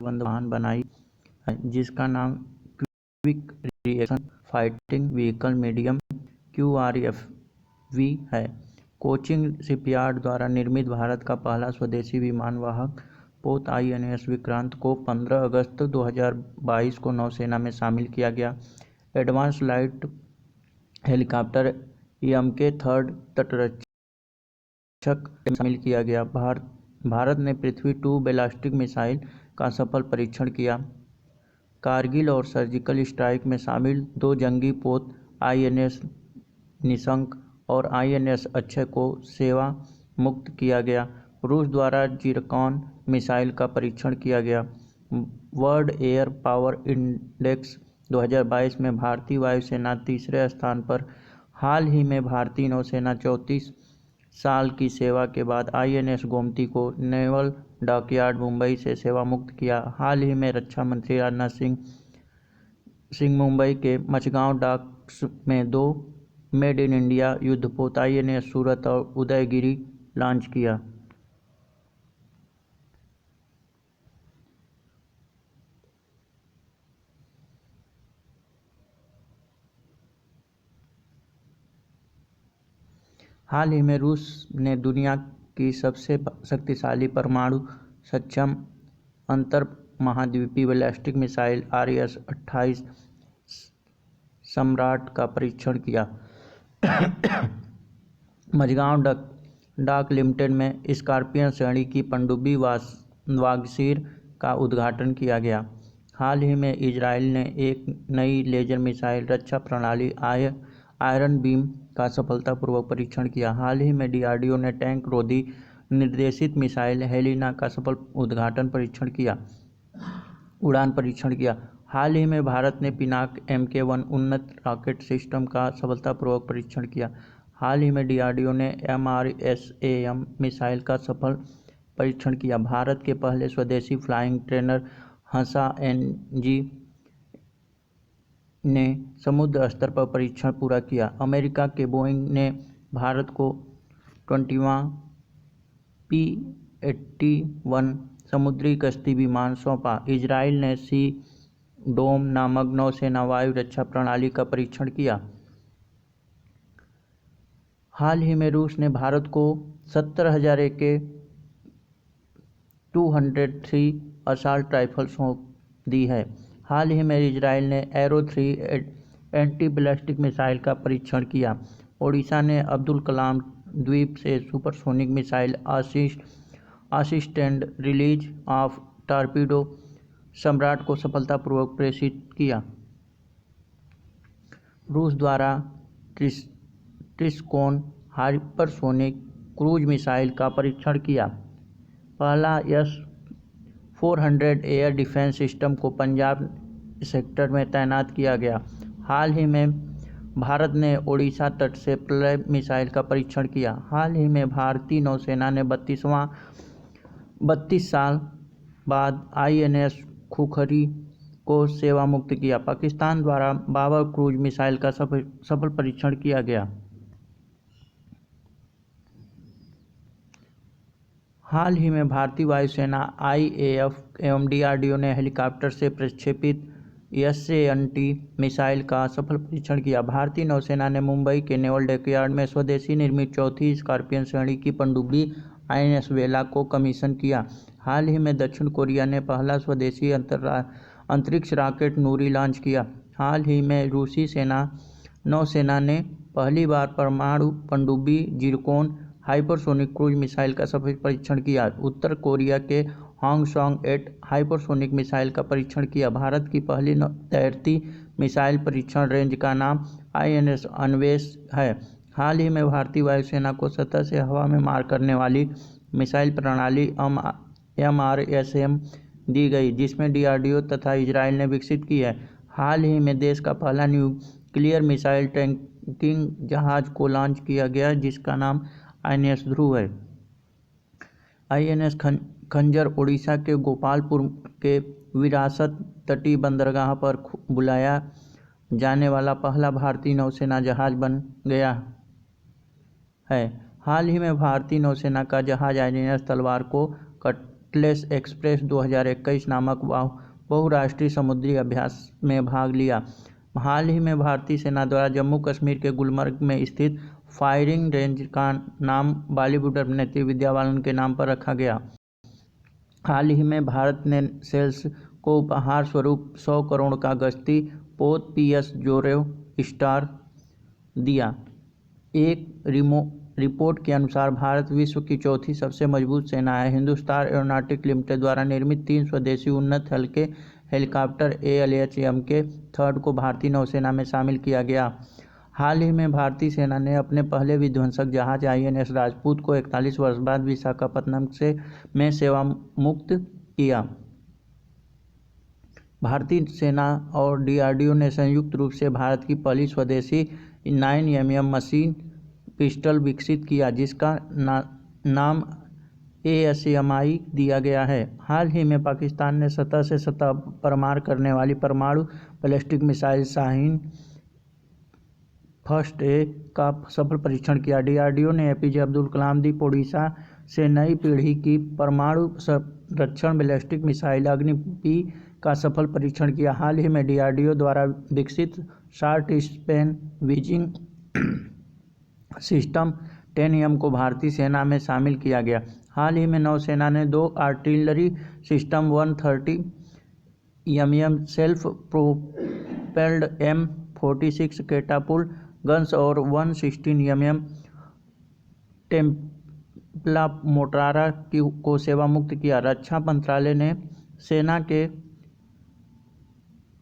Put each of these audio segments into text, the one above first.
प्रतिबंध वाहन बनाई है जिसका नाम quick reaction fighting vehicle medium QRF-V है। कोचिन शिपयार्ड द्वारा निर्मित भारत का पहला स्वदेशी विमान वाहक पोत INS विक्रांत को 15 अगस्त 2022 को नौसेना में शामिल किया गया। एडवांस लाइट हेलीकॉप्टर EMK 3 तटरक्षक में शामिल किया गया। भारत ने पृथ्वी 2 बैलिस्टिक मिसाइल का सफल परीक्षण किया। कारगिल और सर्जिकल स्ट्राइक में शामिल 2 जंगी पोत INS निशंक और INS अक्षय को सेवा मुक्त किया गया। रूस द्वारा जिरकॉन मिसाइल का परीक्षण किया गया। वर्ल्ड एयर पावर इंडेक्स 2022 में भारतीय वायुसेना तीसरे स्थान पर। हाल ही में भारतीय नौसेना 34 साल की सेवा के बाद INS गोमती को नेवल डॉकयार्ड मुंबई से सेवा मुक्त किया। हाल ही में रक्षा मंत्री राजनाथ सिंह मुंबई के मचगांव डॉक्स में 2 मेड इन इंडिया युद्धपोत INS सूरत और उदयगिरी लॉन्च किया। हाल ही में रूस ने दुनिया की सबसे शक्तिशाली परमाणु सक्षम अंतर महाद्वीपीय बैलिस्टिक मिसाइल RS-28 सम्राट का परीक्षण किया। मझगांव डॉक लिमिटेड में स्कॉर्पियन श्रेणी की पनडुब्बी वागीशिर का उद्घाटन किया गया। हाल ही में इजराइल ने एक नई लेजर मिसाइल रक्षा प्रणाली आयरन बीम का सफलतापूर्वक परीक्षण किया। हाल ही में DRDO ने टैंक रोधी निर्देशित मिसाइल हेलिना का सफल उड़ान परीक्षण किया। हाल ही में भारत ने पिनाक MK-1 उन्नत रॉकेट सिस्टम का सफलतापूर्वक परीक्षण किया। हाल ही में DRDO ने MRSAM मिसाइल का सफल परीक्षण किया। भारत के पहले स्वदेशी फ्लाइंग ट्रेनर हंसा NG ने समुद्र स्तर पर परीक्षण पूरा किया। अमेरिका के बोइंग ने भारत को 20वां P-81 समुद्री गश्ती विमान सौंपा। इजराइल ने सी डोम नामक नौसेना वायु रक्षा प्रणाली का परीक्षण किया। हाल ही में रूस ने भारत को 70,000 AK-203 असॉल्ट राइफल सौंप दी है। हाल ही में इजराइल ने एरो 3 एंटी बैलिस्टिक मिसाइल का परीक्षण किया। ओडिशा ने अब्दुल कलाम द्वीप से supersonic missile assisted release of torpedo सम्राट को सफलतापूर्वक प्रेषित किया। रूस द्वारा ट्रिस्कोन हाइपरसोनिक क्रूज मिसाइल का परीक्षण किया। पहला S-400 एयर डिफेंस सिस्टम को पंजाब सेक्टर में तैनात किया गया। हाल ही में भारत ने ओडिशा तट से प्रलय मिसाइल का परीक्षण किया। हाल ही में भारतीय नौसेना ने 32 साल बाद INS खुखरी को सेवा मुक्त किया। पाकिस्तान द्वारा बाबर क्रूज मिसाइल का सफल परीक्षण किया गया। हाल ही में भारतीय वायुसेना IAF एवं DRDO ने हेलीकॉप्टर से प्रक्षेपित SANT मिसाइल का सफल परीक्षण किया। भारतीय नौसेना ने मुंबई के नेवल डॉकयार्ड में स्वदेशी निर्मित चौथी स्कॉर्पियन श्रेणी की पनडुब्बी INS वेला को कमीशन किया। हाल ही में दक्षिण कोरिया ने पहला स्वदेशी अंतरिक्ष रॉकेट नूरी लॉन्च किया। हाल ही में रूसी नौसेना ने पहली बार परमाणु पनडुब्बी जिरकोन हाइपरसोनिक क्रूज मिसाइल का सफल परीक्षण किया। उत्तर कोरिया के हॉन्गसॉन्ग-8 हाइपरसोनिक मिसाइल का परीक्षण किया। भारत की पहली तैरती मिसाइल परीक्षण रेंज का नाम INS अन्वेष है। हाल ही में भारतीय वायुसेना को सतह से हवा में मार करने वाली मिसाइल प्रणाली MRSAM दी गई, जिसमें DRDO तथा इजराइल ने विकसित की है। हाल ही में देश का पहला न्यूक्लियर मिसाइल टैंकिंग जहाज को लॉन्च किया गया, जिसका नाम INS ध्रुव है। INS खंजर ओडिशा के गोपालपुर के विरासत तटीय बंदरगाह पर बुलाया जाने वाला पहला भारतीय नौसेना जहाज बन गया है। हाल ही में भारतीय नौसेना का जहाज INS तलवार को एटलस एक्सप्रेस 2021 नामक बहुराष्ट्रीय समुद्री अभ्यास में भाग लिया। हाल ही में भारतीय सेना द्वारा जम्मू कश्मीर के गुलमर्ग में स्थित फायरिंग रेंज का नाम बॉलीवुड अभिनेत्री विद्या बालन के नाम पर रखा गया। हाल ही में भारत ने सेल्स को उपहार स्वरूप 100 करोड़ का गश्ती पोत पीएस जोरेव स्टार दिया। एक रिपोर्ट के अनुसार भारत विश्व की चौथी सबसे मजबूत सेना है। हिंदुस्तान एरोनॉटिक्स लिमिटेड द्वारा निर्मित 3 स्वदेशी उन्नत हल्के हेलीकॉप्टर ALH-MK-3 को भारतीय नौसेना में शामिल किया गया। हाल ही में भारतीय सेना ने अपने पहले विध्वंसक जहाज INS राजपूत को 41 वर्ष बाद विशाखापत्तनम में सेवा मुक्त किया। भारतीय सेना और DRDO ने संयुक्त रूप से भारत की पहली स्वदेशी 9mm मशीन पिस्टल विकसित किया, जिसका नाम ASMI दिया गया है। हाल ही में पाकिस्तान ने सतह से सतह प्रमार करने वाली परमाणु ballistic missile Shaheen first A का सफल परीक्षण किया। DRDO ने APJ अब्दुल कलाम द्वीप ओडिशा से नई पीढ़ी की परमाणु संरक्षण बैलिस्टिक मिसाइल अग्नि P का सफल परीक्षण किया। हाल ही में DRDO द्वारा विकसित short span wheezing system 10M को भारतीय सेना में शामिल किया गया। हाल ही में नौसेना ने 2 artillery system 130 mm self propelled M46 catapult guns और 116 mm टेम्पला मोटारा को सेवा मुक्त किया। रक्षा मंत्रालय ने सेना के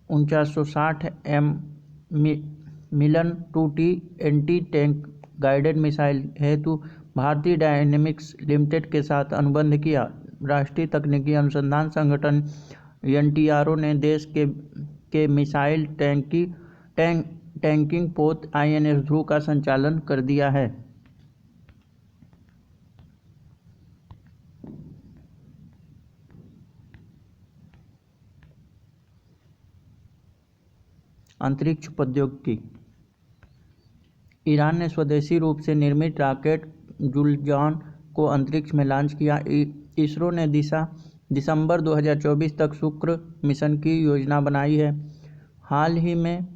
4960 मिलन 2T anti tank guided missile हेतु भारतीय डायनेमिक्स लिमिटेड के साथ अनुबंध किया। राष्ट्रीय तकनीकी अनुसंधान संगठन NTRO ने देश के मिसाइल टैंकिंग पोत INS ध्रुव का संचालन कर दिया है। अंतरिक्ष प्रौद्योगिकी। ईरान ने स्वदेशी रूप से निर्मित रॉकेट जुलजान को अंतरिक्ष में लॉन्च किया। इसरो ने दिसंबर 2024 तक शुक्र मिशन की योजना बनाई है। हाल ही में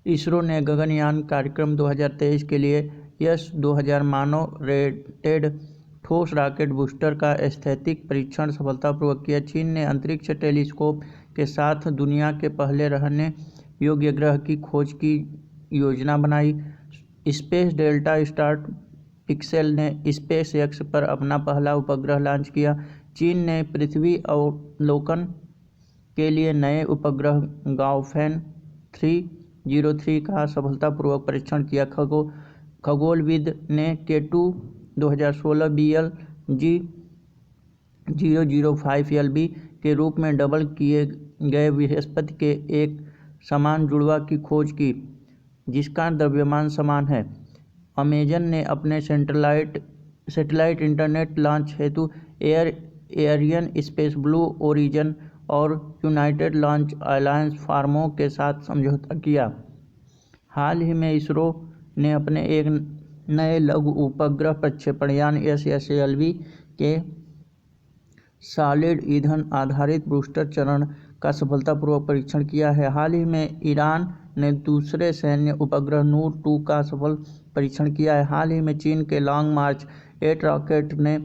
इसरो ने गगनयान कार्यक्रम 2023 के लिए S-2000 मानव रेटेड ठोस रॉकेट बूस्टर का स्थैतिक परीक्षण सफलतापूर्वक किया। चीन ने अंतरिक्ष टेलीस्कोप के साथ दुनिया के पहले रहने योग्य ग्रह की खोज की योजना बनाई। स्पेस डेल्टा स्टार पिक्सेल ने SpaceX पर अपना पहला उपग्रह लॉन्च किया। चीन ने पृथ्वी अवलोकन के लिए नए उपग्रह गाओफेन 303 का सफलतापूर्वक परीक्षण किया। खगोलविद ने K2 2016 BLG005LB के रूप में डबल किए गए बृहस्पति के एक समान जुड़वा की खोज की, जिसका द्रव्यमान समान है। अमेजन ने अपने सैटेलाइट इंटरनेट लॉन्च हेतु एरियन स्पेस, ब्लू ओरिजिन और यूनाइटेड लॉन्च अलायंस फार्मों के साथ समझौता किया। हाल ही में इसरो ने अपने एक नए लघु उपग्रह प्रक्षेपण यान SLV के सॉलिड ईंधन आधारित बूस्टर चरण का सफलतापूर्वक परीक्षण किया है। हाल ही में ईरान ने दूसरे सैन्य उपग्रह नूर 2 का सफल परीक्षण किया है। हाल ही में चीन के लॉन्ग मार्च 8 रॉकेट ने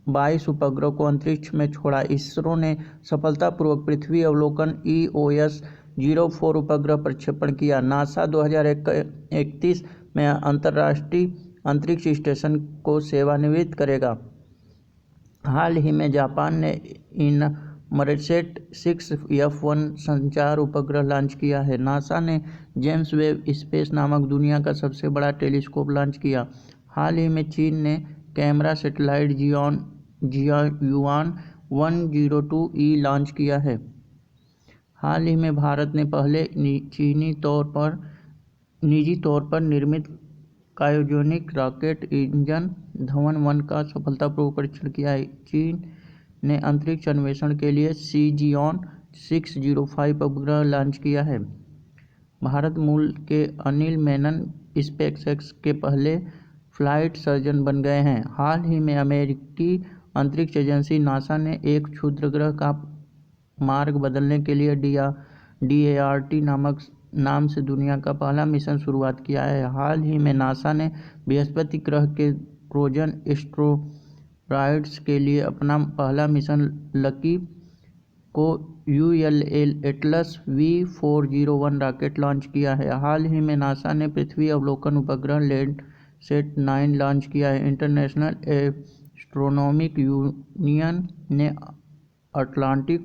22 उपग्रह को अंतरिक्ष में छोड़ा। इसरो ने सफलतापूर्वक पृथ्वी अवलोकन EOS-04 उपग्रह प्रक्षेपण किया। नासा 2031 में अंतर्राष्ट्रीय अंतरिक्ष स्टेशन को सेवानिवृत्त करेगा। हाल ही में जापान ने इनमर्सेट 6F1 संचार उपग्रह लॉन्च किया है। नासा ने जेम्स वेब स्पेस नामक दुनिया का सबसे बड़ा टेलीस्कोप लॉन्च किया। हाल ही में चीन ने कैमरा सैटेलाइट जियायुआन 102E लॉन्च किया है। हाल ही में भारत ने पहले निजी तौर पर निर्मित क्रायोजेनिक रॉकेट इंजन धवन-1 का सफलतापूर्वक परीक्षण किया है। चीन ने अंतरिक्ष अन्वेषण के लिए शिजियान 605 उपग्रह लॉन्च किया है। भारत मूल के अनिल मेनन SpaceX के पहले फ्लाइट सर्जन बन गए हैं। हाल ही में अमेरिकी अंतरिक्ष एजेंसी नासा ने एक क्षुद्रग्रह का मार्ग बदलने के लिए DART नाम से दुनिया का पहला मिशन शुरुआत किया है। हाल ही में नासा ने बृहस्पति ग्रह के ट्रोजन एस्टेरॉयड्स के लिए अपना पहला मिशन लकी को ULL Atlas V401 rocket launch किया है। हाल ही में नासा ने पृथ्वी अवलोकन उपग्रह लैंडसैट 9 लॉन्च किया है। इंटरनेशनल एस्ट्रोनॉमिक यूनियन ने अटलांटिक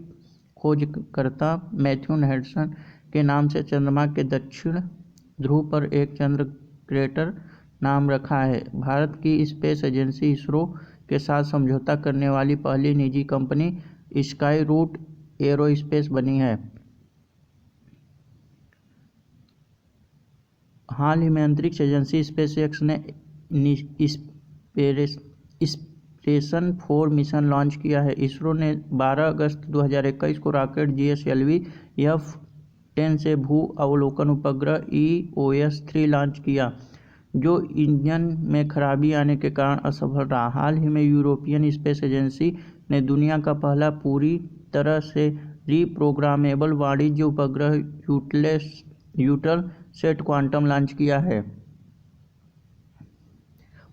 खोजकर्ता मैथ्यू हेडसन के नाम से चंद्रमा के दक्षिण ध्रुव पर एक चंद्र क्रेटर नाम रखा है। भारत की स्पेस एजेंसी इसरो के साथ समझौता करने वाली पहली निजी कंपनी स्काई रूट एरोस्पेस बनी है। हाल ही में अंतरिक्ष एजेंसी स्पेसएक्स ने इंस्पिरेशन 4 मिशन लॉन्च किया है। इसरो ने 12 अगस्त 2021 को रॉकेट GSLV F10 से भू अवलोकन उपग्रह EOS-3 लॉन्च किया, जो इंजन में खराबी आने के कारण असफल रहा। हाल ही में यूरोपियन स्पेस एजेंसी ने दुनिया का पहला पूरी तरह से रीप्रोग्रामेबल वाणिज्य उपग्रह यूटलसैट क्वांटम लॉन्च किया है।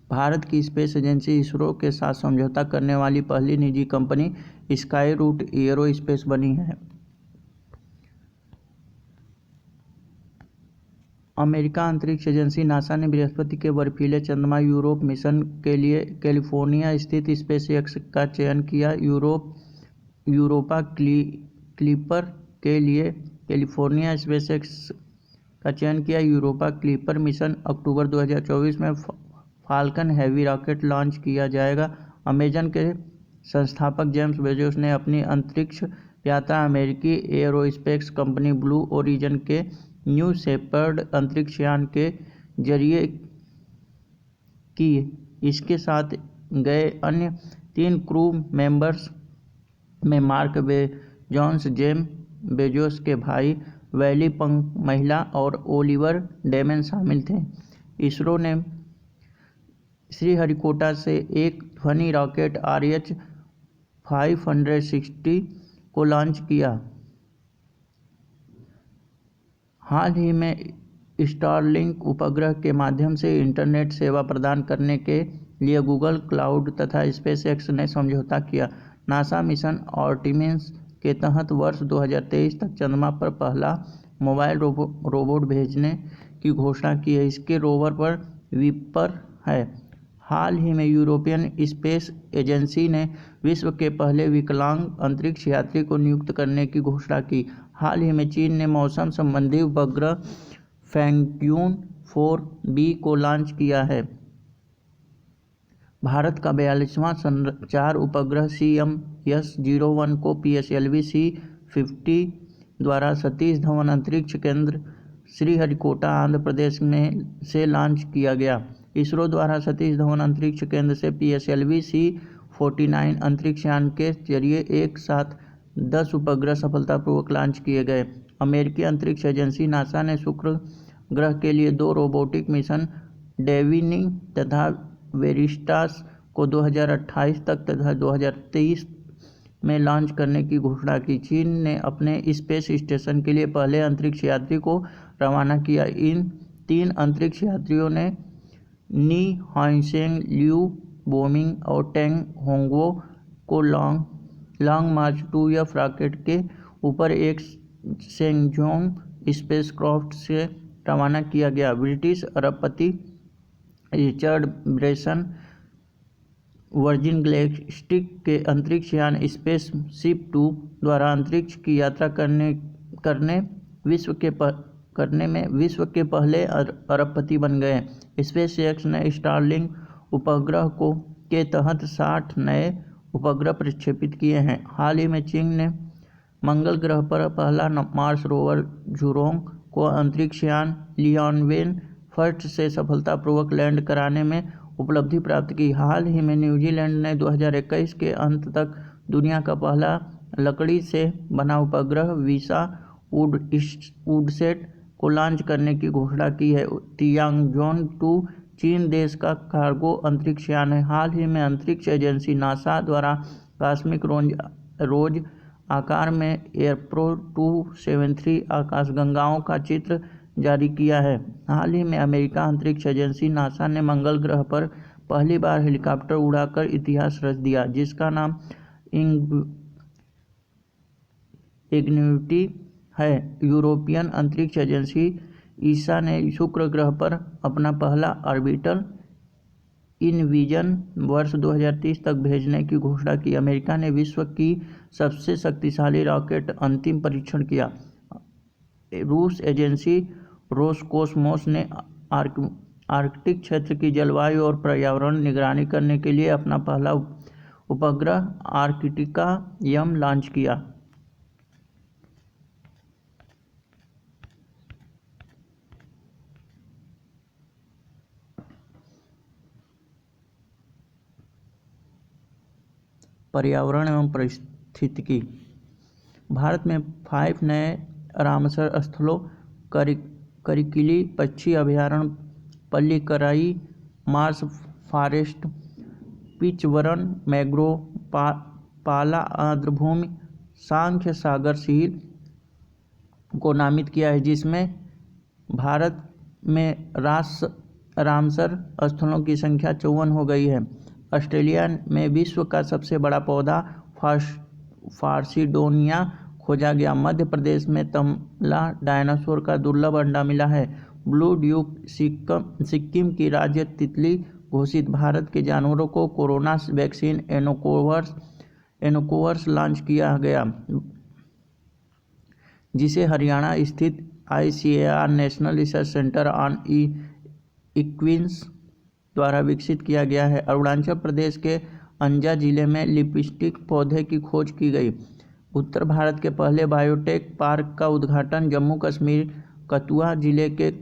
भारत की स्पेस एजेंसी इसरो के साथ समझौता करने वाली पहली निजी कंपनी स्काई रूट एरोस्पेस बनी है। अमेरिका अंतरिक्ष एजेंसी नासा ने बृहस्पति के बर्फीले चंद्रमा यूरोप मिशन के लिए कैलिफोर्निया स्थित स्पेसएक्स का चयन किया। यूरोपा क्लिपर के लिए कैलिफोर्निया स्पेसएक्स का चयन किया। यूरोपा क्लिपर मिशन अक्टूबर 2024 में फाल्कन हेवी रॉकेट लॉन्च किया जाएगा। अमेजन के संस्थापक जेम्स बेजोस ने अपनी अंतरिक्ष यात्रा अमेरिकी एरोस्पेस कंपनी ब्लू ओरिजिन के न्यू शेपर्ड अंतरिक्ष यान के जरिए की। इसके साथ गए अन्य 3 क्रू मेंबर्स में मार्क बेजोस, जेम बेजोस के भाई वैली पंक महिला और ओलिवर डेमन शामिल थे। इसरो ने श्रीहरिकोटा से एक ध्वनि रॉकेट RH 560 को लॉन्च किया। हाल ही में स्टारलिंक उपग्रह के माध्यम से इंटरनेट सेवा प्रदान करने के लिए गूगल क्लाउड तथा स्पेसएक्स ने समझौता किया। नासा मिशन आर्टेमिस के तहत वर्ष 2023 तक चंद्रमा पर पहला मोबाइल रोबोट भेजने की घोषणा की है। इसके रोवर पर विपर है। हाल ही में यूरोपियन स्पेस एजेंसी ने विश्व के पहले विकलांग अंतरिक्ष यात्री को नियुक्त करने की घोषणा की। हाल ही में चीन ने मौसम संबंधी उपग्रह फैंगट्यून 4B को लॉन्च किया है। भारत का 42वां संचार उपग्रह CMS-01 को PSLV C50 द्वारा सतीश धवन अंतरिक्ष केंद्र श्रीहरिकोटा आंध्र प्रदेश में से लॉन्च किया गया। इसरो द्वारा सतीश धवन अंतरिक्ष केंद्र से PSLV C49 अंतरिक्ष यान के जरिए एक साथ 10 उपग्रह सफलतापूर्वक लॉन्च किए गए। अमेरिकी अंतरिक्ष एजेंसी नासा ने शुक्र ग्रह के लिए 2 रोबोटिक मिशन डेविनी तथा वेरिस्टास को 2028 तक तथा 2023 में लॉन्च करने की घोषणा की। चीन ने अपने स्पेस स्टेशन के लिए पहले अंतरिक्ष यात्री को रवाना किया। इन 3 अंतरिक्ष यात्रियों ने नी हाइसेंग, लियू बोमिंग और टेंग होंगवो को लॉन्ग मार्च 2F रॉकेट के ऊपर एक शेंगझोंग स्पेसक्राफ्ट से रवाना किया गया। ब्रिटिश अरबपति रिचर्ड ब्रैंसन वर्जिन गैलेक्टिक के अंतरिक्ष यान स्पेसशिप 2 द्वारा अंतरिक्ष की यात्रा करने में विश्व के पहले अरबपति बन गए। स्पेसएक्स ने स्टारलिंक उपग्रह के तहत 60 नए उपग्रह प्रक्षेपित किए हैं। हाल ही में चीन ने मंगल ग्रह पर पहला मार्स रोवर झुरोंग को अंतरिक्ष यान लियानवेन फर्स्ट से सफलतापूर्वक लैंड कराने में उपलब्धि प्राप्त की। हाल ही में न्यूजीलैंड ने 2021 के अंत तक दुनिया का पहला लकड़ी से बना उपग्रह वीसा वुडसैट को लॉन्च करने की घोषणा की है। तियांगजोन 2 चीन देश का कार्गो अंतरिक्ष यान है। हाल ही में अंतरिक्ष एजेंसी नासा द्वारा कॉस्मिक रोज आकार में एयरप्रो 273 आकाशगंगाओं का चित्र जारी किया है। हाल ही में अमेरिका अंतरिक्ष एजेंसी नासा ने मंगल ग्रह पर पहली बार हेलीकॉप्टर उड़ाकर इतिहास रच दिया, जिसका नाम इग्निटी है। यूरोपियन अंतरिक्ष एजेंसी ईसा ने शुक्र ग्रह पर अपना पहला ऑर्बिटर इनविजन वर्ष 2030 तक भेजने की घोषणा की। अमेरिका ने विश्व की सबसे शक्तिशाली रॉकेट अंतिम परीक्षण किया। रूस एजेंसी रोसकोसमोस ने आर्कटिक क्षेत्र की जलवायु और पर्यावरण निगरानी करने के लिए अपना पहला उपग्रह आर्कटिका यम लॉन्च किया। पर्यावरण एवं पारिस्थितिकी। भारत में 5 नए रामसर स्थलों करिकिली पक्षी अभयारण्य, पल्लीकराई मार्श फॉरेस्ट, पिचवरन मैंग्रोव, पाला आर्द्रभूमि, सांख्य सागर झील को नामित किया है, जिसमें भारत में रामसर स्थलों की संख्या 54 हो गई है। ऑस्ट्रेलिया में विश्व का सबसे बड़ा पौधा फार्सिडोनिया खोजा गया। मध्य प्रदेश में तमला डायनासोर का दुर्लभ अंडा मिला है। ब्लू ड्यूक सिक्किम की राज्य तितली घोषित। भारत के जानवरों को कोरोना वैक्सीन एनोकोवर्स लॉन्च किया गया, जिसे हरियाणा स्थित ICAR national research centre on इक्विन्स द्वारा विकसित किया गया है। अरुणाचल प्रदेश के अंजा जिले में लिपस्टिक पौधे की खोज की गई। उत्तर भारत के पहले बायोटेक पार्क का उद्घाटन जम्मू कश्मीर कठुआ जिले के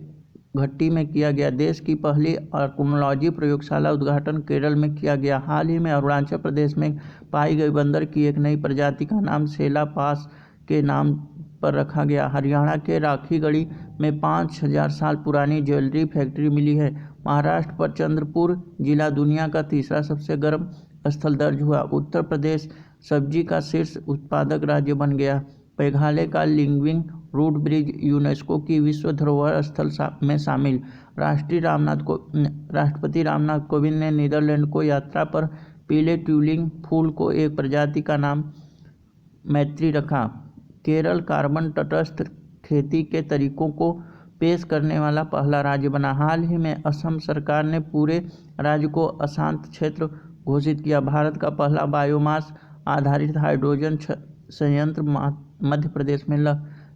घट्टी में किया गया। देश की पहली आर्कियोलॉजी प्रयोगशाला उद्घाटन केरल में किया गया। हाल ही में अरुणाचल प्रदेश में पाई गई बंदर की एक नई प्रजाति का नाम सेला पास के नाम पर रखा गया। हरियाणा के राखीगढ़ी में 5000 साल पुरानी ज्वेलरी फैक्ट्री मिली है। महाराष्ट्र पर चंद्रपुर जिला दुनिया का तीसरा सबसे गर्म स्थल दर्ज हुआ। उत्तर प्रदेश सब्जी का शीर्ष उत्पादक राज्य बन गया। मेघालय का लिंगविंग रूट ब्रिज यूनेस्को की विश्व धरोहर स्थल में शामिल। राष्ट्रपति रामनाथ कोविंद ने नीदरलैंड को यात्रा पर पीले ट्यूलिप फूल को एक प्रजाति का नाम मैत्री रखा। केरल कार्बन तटस्थ खेती के तरीकों को पेश करने वाला पहला राज्य बना। हाल ही में असम सरकार ने पूरे राज्य को अशांत क्षेत्र घोषित किया। भारत का पहला बायोमास आधारित हाइड्रोजन संयंत्र मध्य प्रदेश में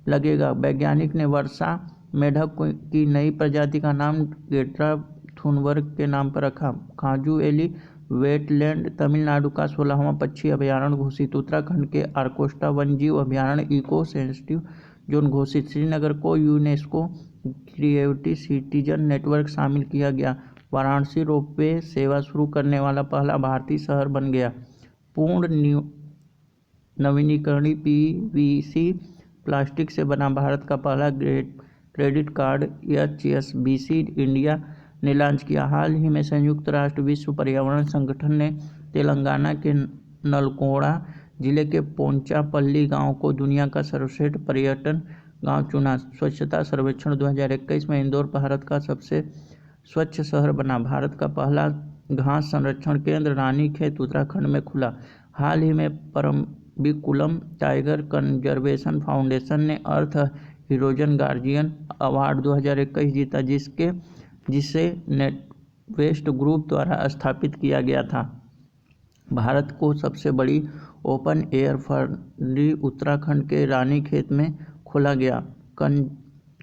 लगेगा। वैज्ञानिक ने वर्षा मेढक की नई प्रजाति का नाम ग्रेटा थुनबर्ग के नाम पर रखा। खाजू वैली वेटलैंड तमिलनाडु का 16वां पक्षी अभयारण्य घोषित। उत्तराखंड के आर्कोस्टा वन्यजीव अभयारण्य इको सेंसिटिव जोन घोषित। श्रीनगर को यूनेस्को क्रिएटिव सिटीजन नेटवर्क शामिल किया गया। वाराणसी रोपवे सेवा शुरू करने वाला पहला भारतीय शहर बन गया। पूर्ण नवीनीकरणीय PVC प्लास्टिक से बना भारत का पहला क्रेडिट कार्ड HSBC इंडिया ने लॉन्च किया। हाल ही में संयुक्त राष्ट्र विश्व पर्यावरण संगठन ने तेलंगाना के नलगोंडा जिले के पोंचापल्ली गांव को दुनिया का सर्वश्रेष्ठ पर्यटन गांव चुना। स्वच्छता सर्वेक्षण 2021 में इंदौर भारत का सबसे स्वच्छ शहर बना। भारत का पहला घास संरक्षण केंद्र रानीखेत उत्तराखंड में खुला। हाल ही में परम्बिकुलम टाइगर कंजर्वेशन फाउंडेशन ने अर्थ हीरोजन गार्जियन अवार्ड 2021 जीता, जिसे नेटवेस्ट ग्रुप द्वारा स्थापित किया गया था। भारत को सबसे बड़ी ओपन एयर फर्री उत्तराखंड के रानीखेत में खोला गया।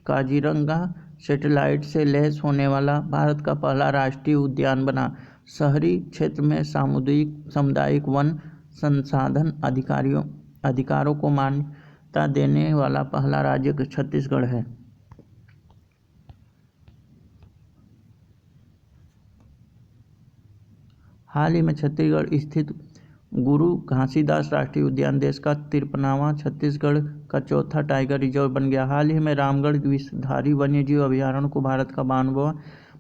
काजीरंगा सैटेलाइट से लैस होने वाला भारत का पहला राष्ट्रीय उद्यान बना। शहरी क्षेत्र में सामुदायिक वन संसाधन अधिकारों को मान्यता देने वाला पहला राज्य छत्तीसगढ़ है। हाल ही में छत्तीसगढ़ स्थित गुरु घासीदास राष्ट्रीय उद्यान देश का 53वां, छत्तीसगढ़ का चौथा टाइगर रिजर्व बन गया। हाल ही में रामगढ़ विषधारी वन्यजीव अभयारण्य को भारत का 92वां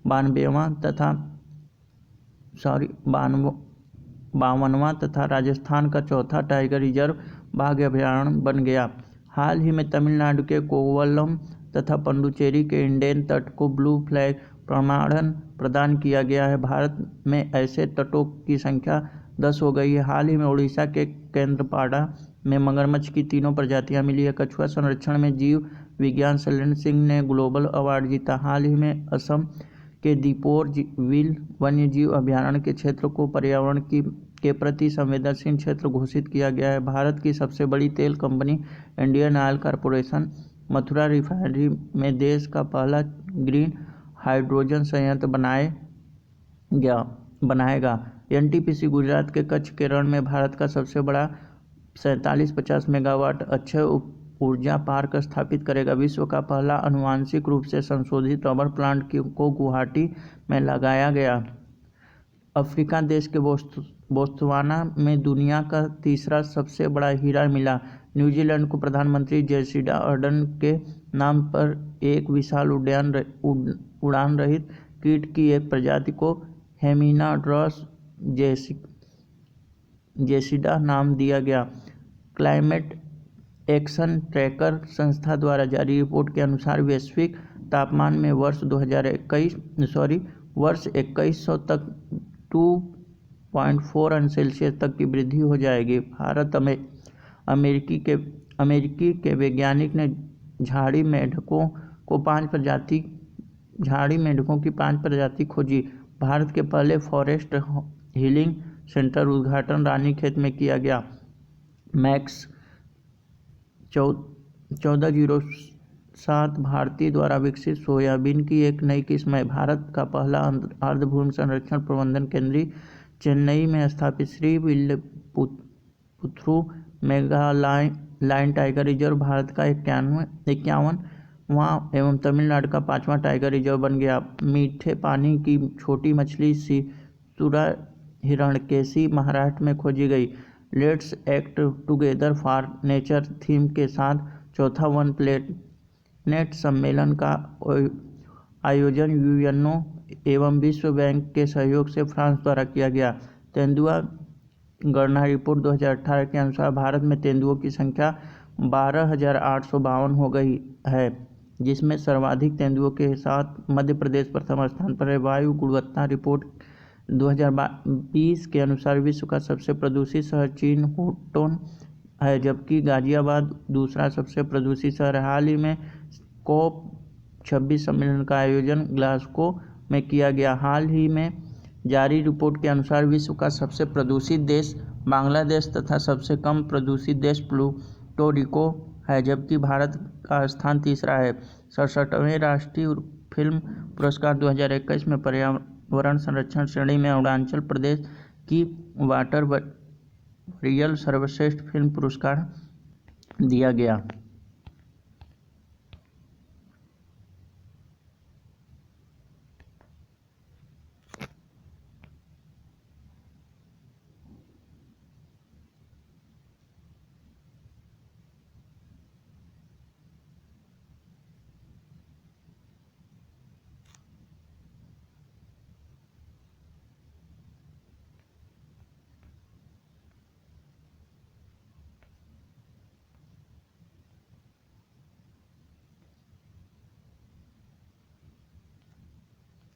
52वां तथा राजस्थान का चौथा टाइगर रिजर्व बाघ अभयारण्य बन गया। हाल ही में तमिलनाडु के कोवलम तथा पुडुचेरी के इंडेन तट को ब्लू फ्लैग प्रमाणन प्रदान किया गया है। भारत में ऐसे तटों की संख्या 10 हो गई है। हाल ही में उड़ीसा के केंद्रपाड़ा में मगरमच्छ की 3 प्रजातियां मिली है। कछुआ संरक्षण में जीव विज्ञान शैलेंद्र सिंह ने ग्लोबल अवार्ड जीता। हाल ही में असम के दीपोर विल वन्यजीव अभयारण्य के क्षेत्र को पर्यावरण के प्रति संवेदनशील क्षेत्र घोषित किया गया है। भारत की सबसे बड़ी तेल company Indian oil corporation Mathura refinery में देश का पहला ग्रीन हाइड्रोजन संयंत्र बनाएगा। एनटीपीसी गुजरात के कच्छ के रण में भारत का सबसे बड़ा 4750 मेगावाट अक्षय ऊर्जा पार्क स्थापित करेगा। विश्व का पहला आनुवंशिक रूप से संशोधित रबर प्लांट को गुवाहाटी में लगाया गया। अफ्रीका देश के बोत्सवाना में दुनिया का तीसरा सबसे बड़ा हीरा मिला। न्यूजीलैंड को प्रधानमंत्री जेसिंडा अर्डर्न के नाम पर एक विशाल उड़ान रहित कीट की एक प्रजाति को हेमिनाड्रस जेसिडा नाम दिया गया। क्लाइमेट एक्शन ट्रैकर संस्था द्वारा जारी रिपोर्ट के अनुसार वैश्विक तापमान में वर्ष 2100 तक 2.4 अंश सेल्सियस तक की वृद्धि हो जाएगी। भारत अमेरिकी के वैज्ञानिक ने झाड़ी मेंढकों की 5 प्रजाति खोजी। भारत के पहले फॉरेस्ट हीलिंग सेंटर उद्घाटन रानीखेत में किया गया। मैक्स 1407 भारतीय द्वारा विकसित सोयाबीन की एक नई किस्म है। भारत का पहला अर्धभूमि संरक्षण प्रबंधन केंद्र चेन्नई में स्थापित श्री विल्लपुथुर मेगालाइन टाइगर रिजर्व भारत का 51वां एवं तमिलनाडु का 5वां टाइगर रिजर्व बन गया। मीठे पानी की छोटी मछली सीसुरा हिरण्यकेशी महाराष्ट्र में खोजी गई। Let's act together for nature theme के साथ चौथा वन प्लेनेट सम्मेलन का आयोजन यूएनओ एवं विश्व बैंक के सहयोग से फ्रांस द्वारा किया गया। तेंदुआ गणना रिपोर्ट 2018 के अनुसार भारत में तेंदुओं की संख्या 12,852 हो गई है, जिसमें सर्वाधिक तेंदुओं के साथ मध्य प्रदेश प्रथम स्थान पर है। वायु गुणवत्ता रिपोर्ट 2020 के अनुसार विश्व का सबसे प्रदूषित शहर चीन हुटोन है, जबकि गाजियाबाद दूसरा सबसे प्रदूषित शहर है। हाल ही में COP26 सम्मेलन का आयोजन ग्लासगो में किया गया। हाल ही में जारी रिपोर्ट के अनुसार विश्व का सबसे प्रदूषित देश बांग्लादेश तथा सबसे कम प्रदूषित देश पुर्तो रिको है, जबकि भारत का स्थान तीसरा है। 67वें राष्ट्रीय फिल्म पुरस्कार 2021 में पर्यावरण संरक्षण श्रेणी में अरुणाचल प्रदेश की वाटर वरियल सर्वश्रेष्ठ फिल्म पुरस्कार दिया गया।